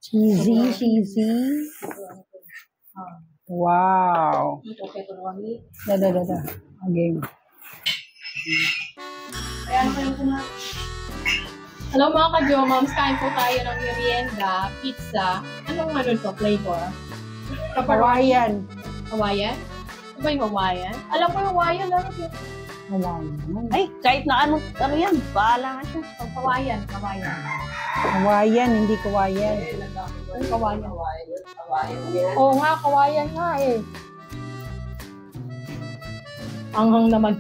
Cheesy, cheesy. Wow. Da. Again. Hello mga ka-Jomams, kain po tayo ng merienda, pizza. Anong ano to, flavor? Hawaiian. Hawaiian? Ano ba yung Hawaiian? Alam ko yung Hawaiian, ano yun? Hawaiian. Ay, kahit na ano yan, bahala na siya. Hawaiian. Hawaiian, hindi kawayan. Ano Hawaiian? Oo nga, Hawaiian nga eh. Anghang naman.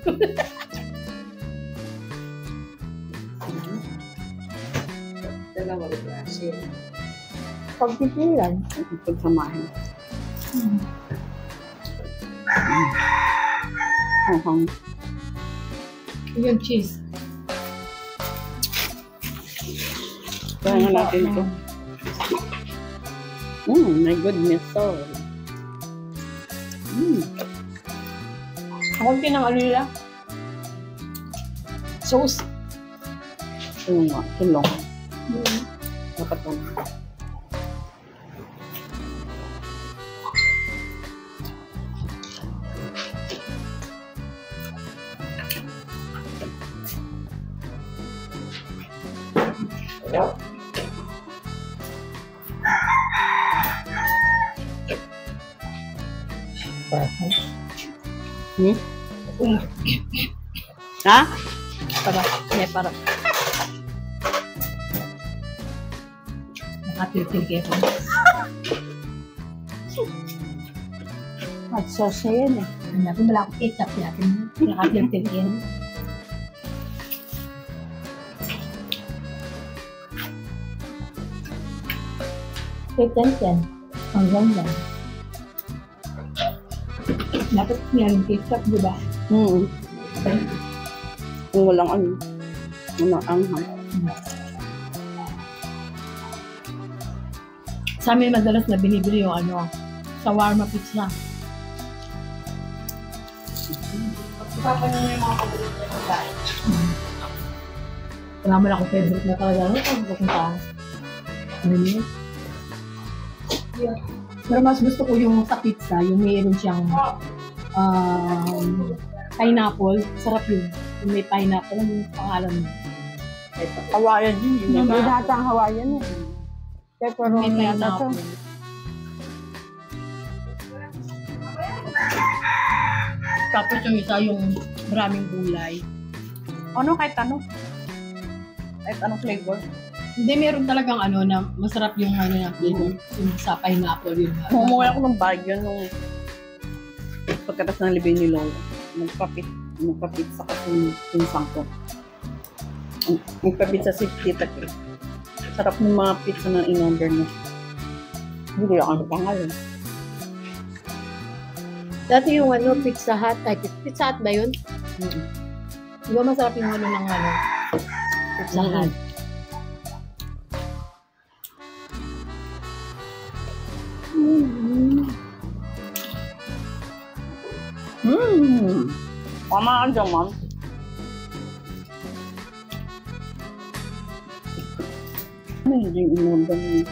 Pagpipilan. Pagsamahin. Yung cheese. Kaya natin ito. My goodness, so. Ako ng ano nila? Sauce. Ito nga, tulong. Nakatong. Ha? Para. Nakatiltil kayo. At sauce yan eh. Natin wala akong ketchup natin. Nakatiltil kayo. Ketchup yan. Ang ganda. Dapat meron ketchup, di ba? Kung walang ano, walang anghang. Sa amin madalas na binibili yung ano, shawarma pizza. Wala mo lang akong favorite na talaga. Ano kung pupuntahan? Ano yun? Pero mas gusto ko yung sa pizza, yung mayroon siyang pineapple. Sarap yun. Yung may pineapple. Ano yung pangalan mo? Hawaiian din. Hindi lahat ang Hawaiian eh. Pepperoni May yata to. pineapple. Tapos yung isa yung maraming gulay. Ano kahit ano? Kahit anong flavor? Hindi, meron talagang ano na masarap yung ano na flavor. Yung sa pineapple yun. Umuwi ako ng Baguio nung pagkatas ng libing ni Lolo. Nagpa-pizza kasi yung pinsang ko. Nagpa-pizza si Tita K. Sarap ng mga pizza na in-order niya. Hindi ako ang pangalan. Dati yung ano, Pizza Hut. Ay, Pizza Hut ba yun? Di ba masarap yung ano ng ano? Pizza Hut. Tama ka dyan, ma'am. Ano yung in-order niya?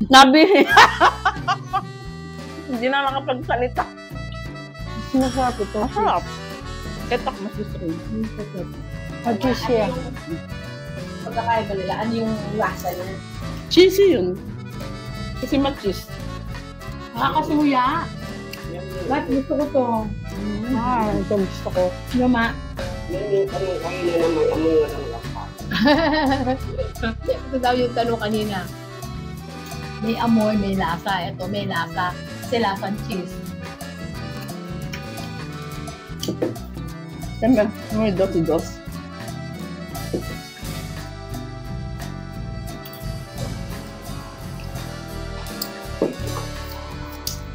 Nabi! Hindi na nakapagsalita. Masarap ito. Masarap. Ketak mas gusto ko. At cheese siya. Pagkakaiba nila, ano yung lasa niya? Cheesy yun. Kasi mag-cheese. Nakakasuya. Ba't gusto ko to? Ito gusto ko. Luma. Ito daw yung tanong kanina. May amoy, may lasa. Ito, may lasa. Kasi lasang cheese. Siyempre, may dos-dos.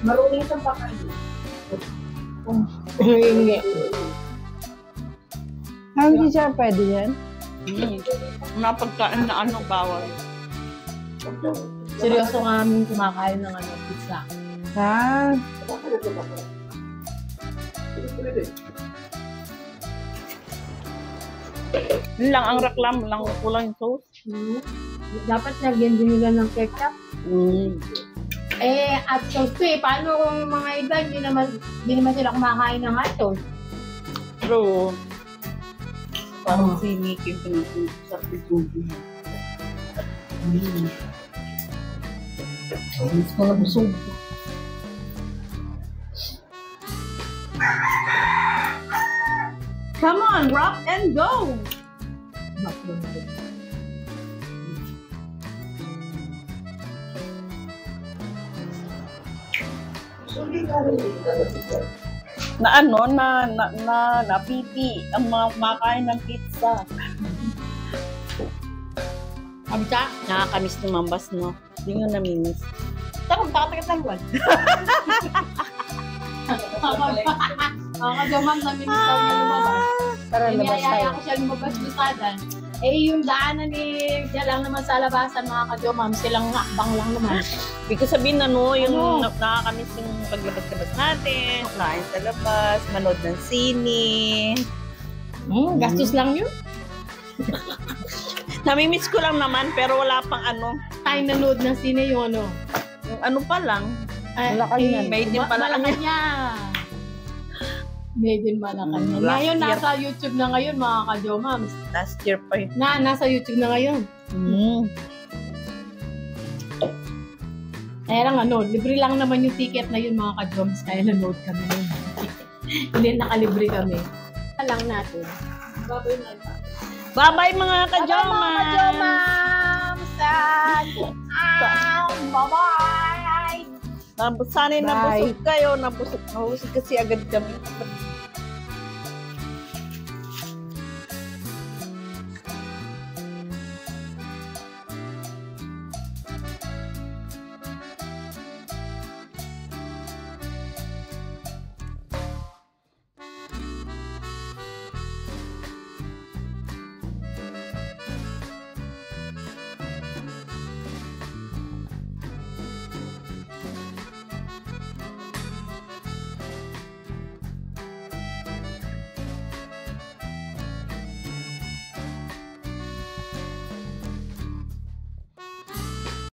Marunong siyang pakain. Hindi. Hindi siya pwede yan? Napagkain na ano, bawal. Seryoso nga aming kumakain ng ano, pizza. Ha? Yun lang ang reklamo lang, kulang yung sauce. Dapat lagyan din nila ng ketchup. At sauce ko paano kung mga iba, hindi naman sila kumakain ng hot sauce? True. Parang si Mickey pinag sa pitubi. Mas ko na busog. Come on, rock and go! Napiti ang mga kumakain ng pizza. Kamsa? Nakakamiss ni Mambas, no? Hindi nyo namimiss. Takot, takot ng buwan. Kagaman namin daw niya lumabas. Para labas tayo. Niyayaya ko siya lumabas busadan. Yung daanan siya lang naman sa labasan, mga kajomam, silang akbang lang naman. Ibig sabihin yung nakakamiss yung paglabas-labas natin, kain sa labas, manood ng sine. Gastos lang yun. Namimiss ko lang naman, pero wala pang Time nanood ng sine yung yung pa lang. Malacanang. Made in Malacanang. Made in Malacanang. Ngayon, nasa YouTube na ngayon, mga kajomams. Last year pa yun. Nasa YouTube na ngayon. Kaya lang libre lang naman yung ticket na yun, mga kajoms. Kaya nanood kami nun. Hindi, nakalibre kami. Lang natin. Bye-bye mga kajoma! Bye-bye mga kajomams! Bye-bye! Sana'y nabusog kayo. Nabusog kasi agad kami.